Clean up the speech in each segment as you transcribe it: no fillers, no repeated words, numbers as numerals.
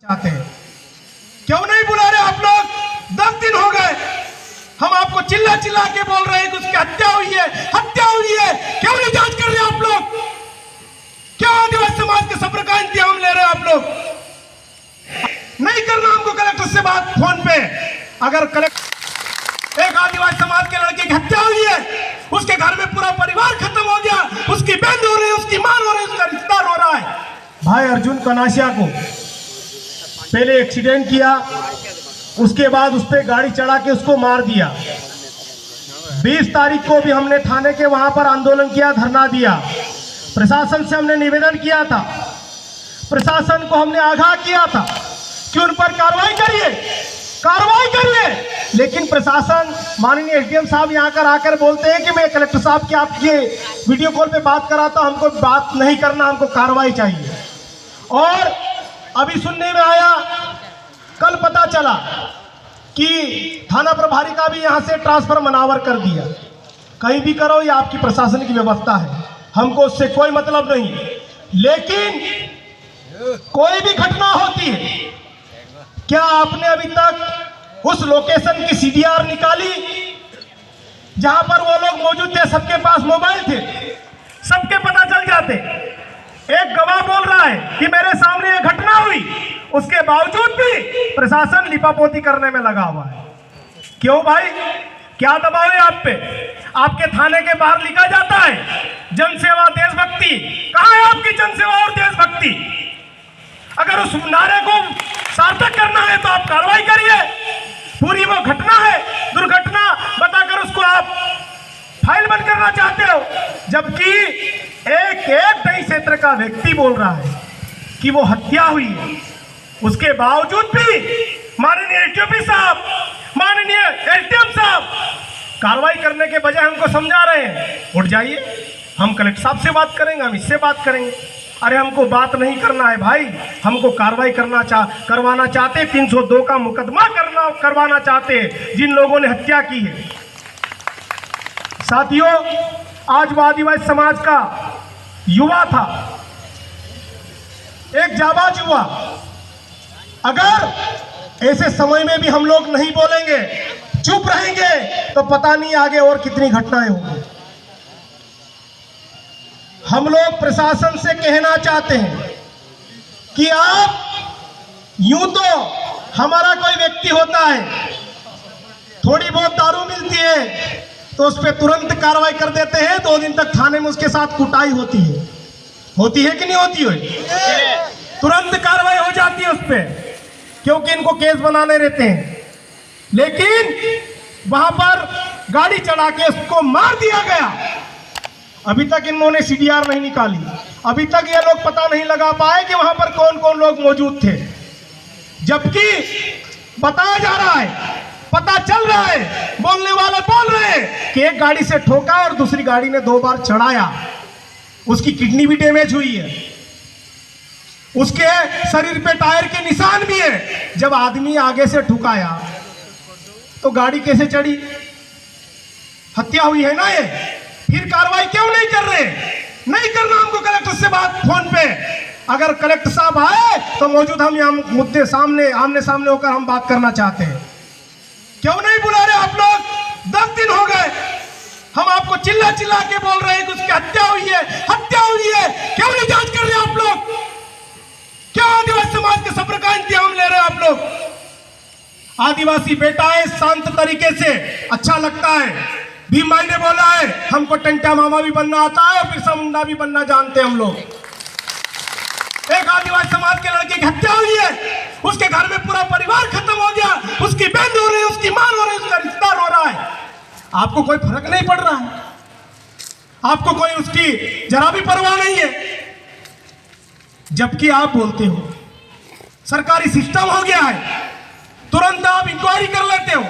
चाहते हैं। क्यों नहीं बुला रहे आप लोग? 10 दिन हो गए, हम आपको चिल्ला चिल्ला के बोल रहे हैं कि उसकी हत्या हुई है, हत्या हुई है। क्यों नहीं जांच कर रहे आप लोग? क्यों आदिवासी समाज के सब्र का इंतजाम ले रहे हैं आप लोग? नहीं करना हमको कलेक्टर से बात फोन पे। अगर कलेक्टर एक आदिवासी समाज के लड़के की हत्या हुई है, उसके घर में पूरा परिवार खत्म हो गया, उसकी बहन रो रही है, उसकी मां रो रही है, उसका रिश्तेदार रो रहा है। भाई अर्जुन कनासिया को पहले एक्सीडेंट किया, उसके बाद उस पर गाड़ी चढ़ा के उसको मार दिया। 20 तारीख को भी हमने थाने के वहां पर आंदोलन किया, धरना दिया। प्रशासन से हमने निवेदन किया था, प्रशासन को हमने आगाह किया था कि उन पर कार्रवाई करिए, कार्रवाई करिए। लेकिन प्रशासन, माननीय एसडीएम साहब यहाँ कर आकर बोलते हैं कि मैं कलेक्टर साहब की आपके वीडियो कॉल पे बात कराता, हमको बात नहीं करना, हमको कार्रवाई चाहिए। और अभी सुनने में आया, कल पता चला कि थाना प्रभारी का भी यहाँ से ट्रांसफर मनावर कर दिया। कहीं भी करो, ये आपकी प्रशासन की व्यवस्था है, हमको उससे कोई मतलब नहीं। लेकिन कोई भी घटना होती है, क्या आपने अभी तक उस लोकेशन की सीडीआर निकाली जहां पर वो लोग मौजूद थे? सबके पास मोबाइल थे, सबके पता चल जाते। एक गवाह बोल रहा है कि मेरे सामने ये घटना हुई, उसके बावजूद भी प्रशासन लिपापोती करने में लगा हुआ है। क्यों भाई, क्या दबाव है आप पे? आपके थाने के बाहर लिखा जाता है जनसेवा देशभक्ति। कहां है आपकी जनसेवा और देशभक्ति? अगर उस नारे को सार्थक करना है तो आप कार्रवाई करिए। पूरी वो घटना है, दुर्घटना बताकर उसको आप फाइल बंद करना चाहते हो, जबकि एक दही क्षेत्र का व्यक्ति बोल रहा है कि वो हत्या हुई है। उसके बावजूद भी माननीय एसडीओपी साहब, माननीय एसडीएम साहब कार्रवाई करने के बजाय हमको समझा रहे हैं उठ जाइए, हम कलेक्टर साहब से बात करेंगे, हम इससे बात करेंगे। अरे हमको बात नहीं करना है भाई, हमको कार्रवाई करवाना चाहते, 302 का मुकदमा करवाना चाहते हैं जिन लोगों ने हत्या की है। साथियों, आज वो आदिवासी समाज का युवा था, एक जाबाज युवा। अगर ऐसे समय में भी हम लोग नहीं बोलेंगे, चुप रहेंगे, तो पता नहीं आगे और कितनी घटनाएं होंगी। हम लोग प्रशासन से कहना चाहते हैं कि आप यूं तो हमारा कोई व्यक्ति होता है, थोड़ी बहुत दारू मिलती है तो उस पर तुरंत कार्रवाई कर देते हैं, 2 दिन तक थाने में उसके साथ कुटाई होती है कि नहीं होती है? तुरंत कार्रवाई हो जाती है उस पर, क्योंकि इनको केस बनाने रहते हैं। लेकिन वहां पर गाड़ी चढ़ा के उसको मार दिया गया। अभी तक इन्होंने सीडीआर नहीं निकाली, अभी तक ये लोग पता नहीं लगा पाए कि वहां पर कौन कौन लोग मौजूद थे, जबकि बताया जा रहा है, पता चल रहा है, बोलने वाले बोल रहे हैं कि एक गाड़ी से ठोका और दूसरी गाड़ी ने 2 बार चढ़ाया, उसकी किडनी भी डैमेज हुई है, उसके शरीर पे टायर के निशान भी है। जब आदमी आगे से ठुकाया तो गाड़ी कैसे चढ़ी? हत्या हुई है ना ये। फिर कार्रवाई क्यों नहीं कर रहे? नहीं करना हमको कलेक्टर से बात फोन पे। अगर कलेक्टर साहब आए तो मौजूद हम यहाँ मुद्दे सामने आमने सामने होकर हम बात करना चाहते हैं। क्यों नहीं बुला रहे आप लोग? 10 दिन हो गए, हम आपको चिल्ला चिल्ला के बोल रहे हैं कि उसकी हत्या हुई है, हत्या हुई है। क्यों नहीं जांच कर रहे आप लोग? क्यों आदिवासी समाज के सब्र का इंतजाम ले रहे हैं आप लोग? आदिवासी बेटा है, शांत तरीके से अच्छा लगता है। भीम भाई ने बोला है हमको टंटा मामा भी बनना आता है और बिरसा मुंडा भी बनना जानते हैं हम लोग। एक आदिवासी समाज के लड़के की हत्या हुई है, उसके घर में पूरा परिवार खत्म हो गया, उसकी बहन रो रही है, उसकी मां रो रही है, उसका रिश्तेदार रो रहा है। आपको कोई फर्क नहीं पड़ रहा है, आपको कोई उसकी जरा भी परवाह नहीं है, जबकि आप बोलते हो सरकारी सिस्टम हो गया है, तुरंत आप इंक्वायरी कर लेते हो।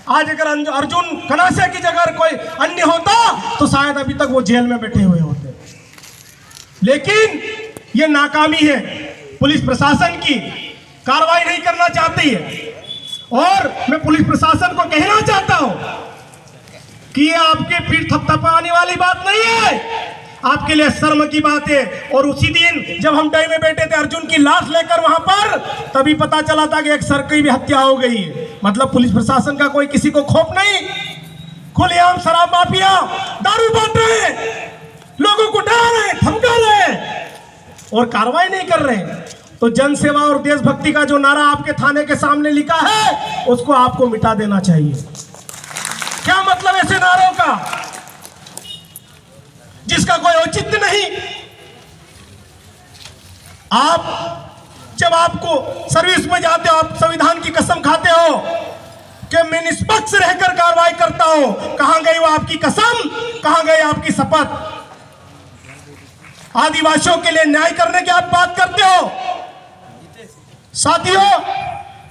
आज अगर अर्जुन कनासिया की जगह कोई अन्य होता तो शायद अभी तक वो जेल में बैठे हुए होते। लेकिन ये नाकामी है पुलिस प्रशासन की, कार्रवाई नहीं करना चाहती है। और मैं पुलिस प्रशासन को कहना चाहता हूं कि ये आपके पीठ थपथपाने वाली बात नहीं है। आपके लिए शर्म की बात है। और उसी दिन जब हम डे में बैठे थे अर्जुन की लाश लेकर वहां पर, तभी पता चला था कि एक सर की भी हत्या हो गई है। मतलब पुलिस प्रशासन का कोई किसी को खौफ नहीं। खुलेआम शराब माफिया दारू बांट रहे हैं, लोगों को डरा रहे, धमका रहे और कार्रवाई नहीं कर रहे। तो जन सेवा और देशभक्ति का जो नारा आपके थाने के सामने लिखा है, उसको आपको मिटा देना चाहिए। क्या मतलब ऐसे नारों का जिसका कोई औचित्य नहीं? आप जब आपको सर्विस में जाते हो, आप संविधान की कसम खाते हो कि मैं निष्पक्ष रहकर कार्रवाई करता हूं। कहां गई वो आपकी कसम, कहां गई आपकी शपथ? आदिवासियों के लिए न्याय करने की आप बात करते हो। साथियों,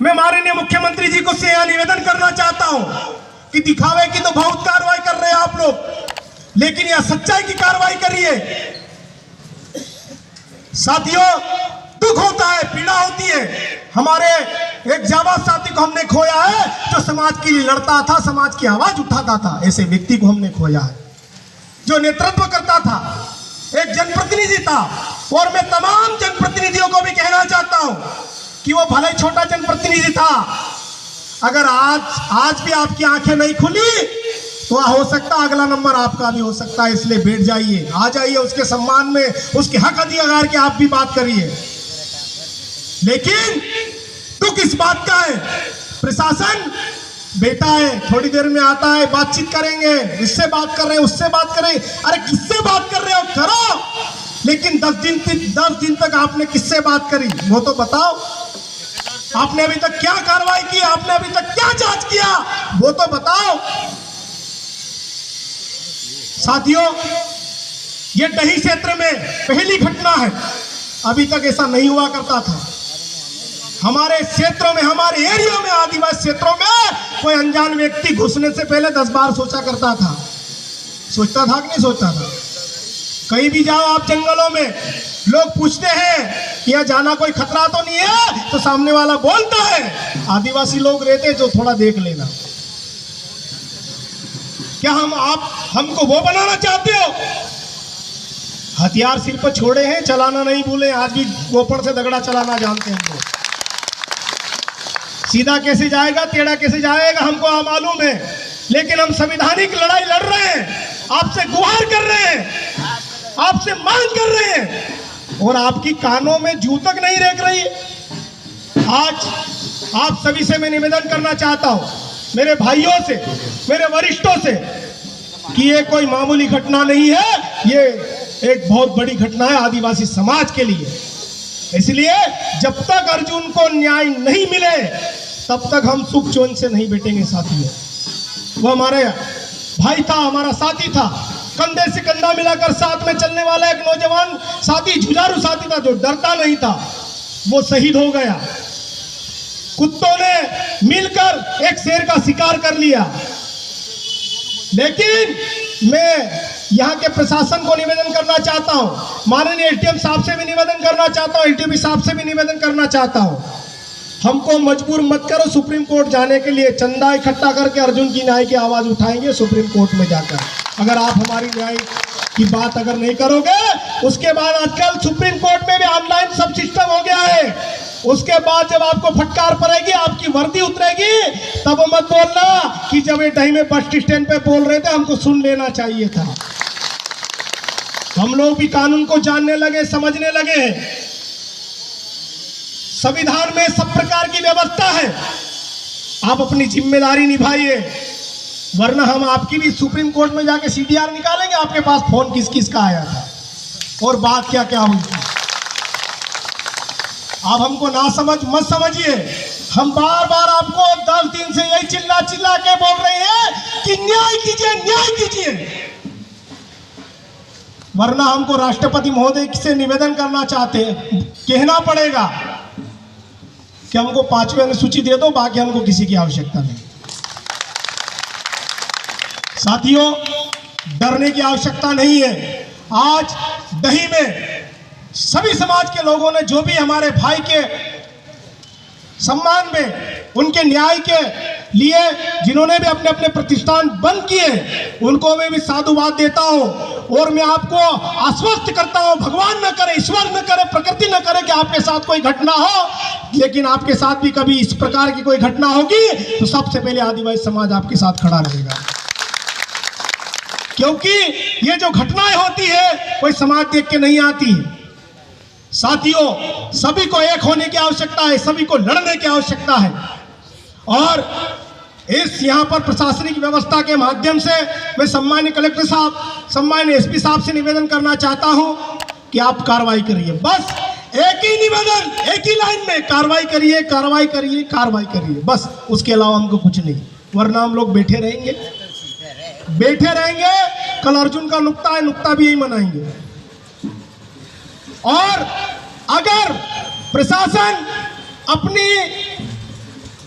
मैं माननीय मुख्यमंत्री जी को से यह निवेदन करना चाहता हूं कि दिखावे की तो बहुत कार्रवाई कर रहे हैं आप लोग, लेकिन यह सच्चाई की कार्रवाई करिए। साथियों, दुख होता है, पीड़ा होती है। हमारे एक जाबाज साथी को हमने खोया है जो समाज के लिए लड़ता था, समाज की आवाज उठाता था। ऐसे व्यक्ति को हमने खोया है जो नेतृत्व करता था, एक जनप्रतिनिधि था। और मैं तमाम जनप्रतिनिधियों को भी कहना चाहता हूं कि वो भले ही छोटा जनप्रतिनिधि था, अगर आज भी आपकी आंखें नहीं खुली तो हो सकता अगला नंबर आपका भी हो सकता है। इसलिए बैठ जाइए, आ जाइए, उसके सम्मान में, उसके हक अधिकार के आप भी बात करिए। लेकिन दुख इस बात का है, प्रशासन बेटा है, थोड़ी देर में आता है, बातचीत करेंगे, इससे बात कर रहे हैं, उससे बात कर रहे हैं। अरे किससे बात कर रहे हो, करो, लेकिन 10 दिन तक आपने किससे बात करी वो तो बताओ। आपने अभी तक क्या कार्रवाई की, आपने अभी तक क्या जांच किया वो तो बताओ। साथियों, ये डही क्षेत्र में पहली घटना है, अभी तक ऐसा नहीं हुआ करता था। हमारे क्षेत्रों में, हमारे एरिया में, आदिवासी क्षेत्रों में कोई अनजान व्यक्ति घुसने से पहले 10 बार सोचा करता था। सोचता था कि नहीं सोचता था? कहीं भी जाओ आप जंगलों में, लोग पूछते हैं कि यहाँ जाना कोई खतरा तो नहीं है, तो सामने वाला बोलता है आदिवासी लोग रहते जो थोड़ा देख लेना। क्या आप हमको वो बनाना चाहते हो? हथियार सिर पर छोड़े हैं, चलाना नहीं भूले। आज भी गोपड़ से दगड़ा चलाना जानते हैं हम लोग। सीधा कैसे जाएगा, टेढ़ा कैसे जाएगा हमको मालूम है, लेकिन हम संवैधानिक लड़ाई लड़ रहे हैं, आपसे गुहार कर रहे हैं, आपसे मांग कर रहे हैं, और आपकी कानों में जू तक नहीं रेंग रही है। आज आप सभी से मैं निवेदन करना चाहता हूं, मेरे भाइयों से, मेरे वरिष्ठों से, कि ये कोई मामूली घटना नहीं है, ये एक बहुत बड़ी घटना है आदिवासी समाज के लिए। इसलिए जब तक अर्जुन को न्याय नहीं मिले तब तक हम सुख चैन से नहीं बैठेंगे। साथियों, वो हमारे भाई था, हमारा साथी था, कंधे से कंधा मिलाकर साथ में चलने वाला एक नौजवान साथी, जुझारू साथी था, जो डरता नहीं था, वो शहीद हो गया। कुत्तों ने मिलकर एक शेर का शिकार कर लिया। लेकिन मैं यहाँ के प्रशासन को निवेदन करना चाहता हूँ, माननीय एसडीएम साहब से भी निवेदन करना चाहता हूँ, एलटीबी साहब से भी निवेदन करना चाहता हूँ, हमको मजबूर मत करो सुप्रीम कोर्ट जाने के लिए। चंदा इकट्ठा करके अर्जुन की न्याय की आवाज उठाएंगे सुप्रीम कोर्ट में जाकर। अगर आप हमारी न्याय की बात अगर नहीं करोगे, उसके बाद आजकल सुप्रीम कोर्ट में भी ऑनलाइन सब सिस्टम हो गया है। उसके बाद जब आपको फटकार पड़ेगी, आपकी वर्दी उतरेगी, तब मत बोलना कि जब ये डही में बस स्टैंड पे बोल रहे थे हमको सुन लेना चाहिए था। हम लोग भी कानून को जानने लगे, समझने लगे हैं। संविधान में सब प्रकार की व्यवस्था है, आप अपनी जिम्मेदारी निभाइए, वरना हम आपकी भी सुप्रीम कोर्ट में जाके सीडीआर निकालेंगे, आपके पास फोन किस किस का आया था और बात क्या क्या हुई थी। आप हमको ना समझ मत समझिए। हम बार बार आपको 10 दिन से यही चिल्ला चिल्ला के बोल रहे हैं कि न्याय कीजिए, न्याय कीजिए, वरना हमको राष्ट्रपति महोदय से निवेदन करना चाहते हैं, कहना पड़ेगा कि हमको 5वीं अनुसूची दे दो, बाकी हमको किसी की आवश्यकता नहीं। साथियों, डरने की आवश्यकता नहीं है। आज दही में सभी समाज के लोगों ने, जो भी हमारे भाई के सम्मान में, उनके न्याय के लिए जिन्होंने भी अपने अपने प्रतिष्ठान बंद किए, उनको मैं भी साधुवाद देता हूं। और मैं आपको आश्वस्त करता हूं, भगवान न करे, ईश्वर न करे, प्रकृति न करे कि आपके साथ कोई घटना हो, लेकिन आपके साथ भी कभी इस प्रकार की कोई घटना होगी तो सबसे पहले आदिवासी समाज आपके साथ खड़ा रहेगा। क्योंकि ये जो घटनाएं होती है कोई समाज देख के नहीं आती। साथियों, सभी को एक होने की आवश्यकता है, सभी को लड़ने की आवश्यकता है। और इस यहाँ पर प्रशासनिक व्यवस्था के माध्यम से मैं सम्माननीय कलेक्टर साहब, सम्माननीय एसपी साहब से निवेदन करना चाहता हूं कि आप कार्रवाई करिए। बस एक ही निवेदन, एक ही लाइन में कार्रवाई करिए, कार्रवाई करिए, कार्रवाई करिए, बस। उसके अलावा हमको कुछ नहीं, वरना हम लोग बैठे रहेंगे। कल अर्जुन का नुक्ता है, नुक्ता भी यही मनाएंगे। और अगर प्रशासन अपनी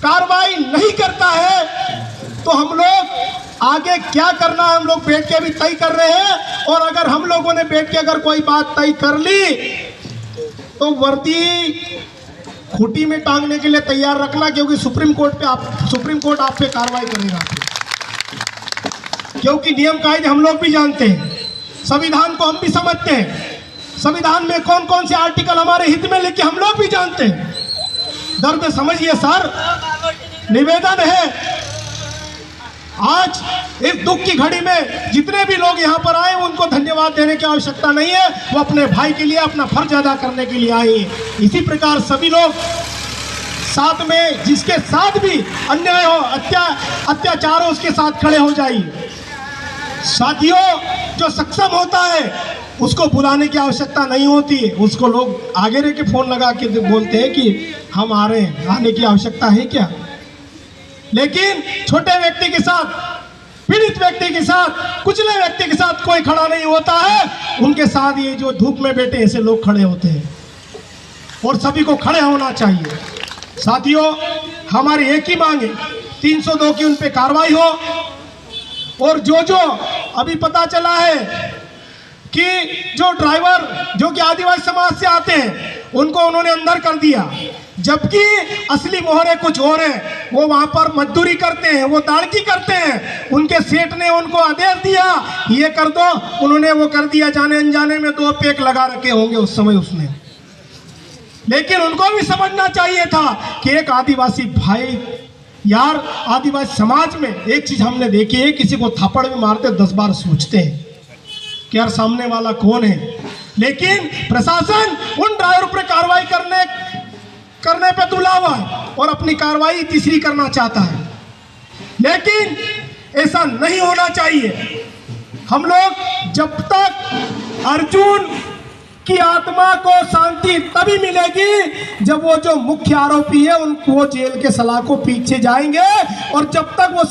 कार्रवाई नहीं करता है तो हम लोग आगे क्या करना है हम लोग बैठ के भी तय कर रहे हैं। और अगर हम लोगों ने बैठ के अगर कोई बात तय कर ली तो वर्दी खूंटी में टांगने के लिए तैयार रखना, क्योंकि सुप्रीम कोर्ट आप पे कार्रवाई करेगा। क्योंकि नियम कायदे हम लोग भी जानते हैं, संविधान को हम भी समझते हैं, संविधान में कौन कौन से आर्टिकल हमारे हित में लेके हम लोग भी जानते हैं। दर्द समझिए सर। निवेदन है, आज इस दुख की घड़ी में जितने भी लोग यहाँ पर आए उनको धन्यवाद देने की आवश्यकता नहीं है, वो अपने भाई के लिए अपना फर्ज अदा करने के लिए आए। इसी प्रकार सभी लोग साथ में, जिसके साथ भी अन्याय हो, अत्याचार हो, उसके साथ खड़े हो जाइए। साथियों, जो सक्षम होता है उसको बुलाने की आवश्यकता नहीं होती है, उसको लोग आगे रह के फोन लगा के बोलते हैं कि हम आ रहे हैं, आने की आवश्यकता है क्या। लेकिन छोटे व्यक्ति के साथ, पीड़ित व्यक्ति के साथ, कुचले व्यक्ति के साथ कोई खड़ा नहीं होता है। उनके साथ ये जो धूप में बैठे ऐसे लोग खड़े होते हैं और सभी को खड़े होना चाहिए। साथियों, हमारी एक ही मांग है, 302 की उन पे कार्रवाई हो। और जो अभी पता चला है कि जो ड्राइवर जो कि आदिवासी समाज से आते हैं उनको उन्होंने अंदर कर दिया, जबकि असली मोहरे कुछ और हैं। वो वहाँ पर मजदूरी करते हैं, वो दाड़की करते हैं। उनके सेठ ने उनको आदेश दिया ये कर दो, उन्होंने वो कर दिया। जाने अनजाने में 2 पेक लगा रखे होंगे उस समय उसने। लेकिन उनको भी समझना चाहिए था कि एक आदिवासी भाई, यार आदिवासी समाज में एक चीज हमने देखी है, किसी को थप्पड़ भी मारते 10 बार सोचते हैं कि यार सामने वाला कौन है। लेकिन प्रशासन उन ड्राइवर पर कार्रवाई करने पे तुला हुआ है और अपनी कार्रवाई तीसरी करना चाहता है। लेकिन ऐसा नहीं होना चाहिए। हम लोग जब तक अर्जुन की आत्मा को शांति तभी मिलेगी जब वो जो मुख्य आरोपी है उनको जेल के सलाखों पीछे जाएंगे। और जब तक वो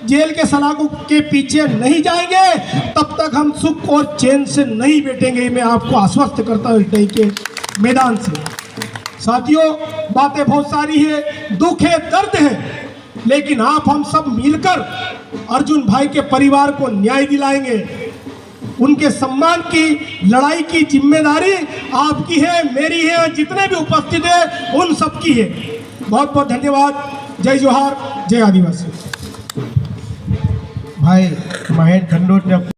जेल के सलाखों के पीछे नहीं जाएंगे तब तक हम सुख और चैन से नहीं बैठेंगे। मैं आपको आश्वस्त करता हूँ लड़ाई के मैदान से। साथियों, बातें बहुत सारी है, दुख है, दर्द है, लेकिन आप हम सब मिलकर अर्जुन भाई के परिवार को न्याय दिलाएंगे। उनके सम्मान की लड़ाई की जिम्मेदारी आपकी है, मेरी है, जितने भी उपस्थित हैं उन सब की है। बहुत बहुत धन्यवाद। जय जोहार, जय आदिवासी। भाई महेश खंडोट ने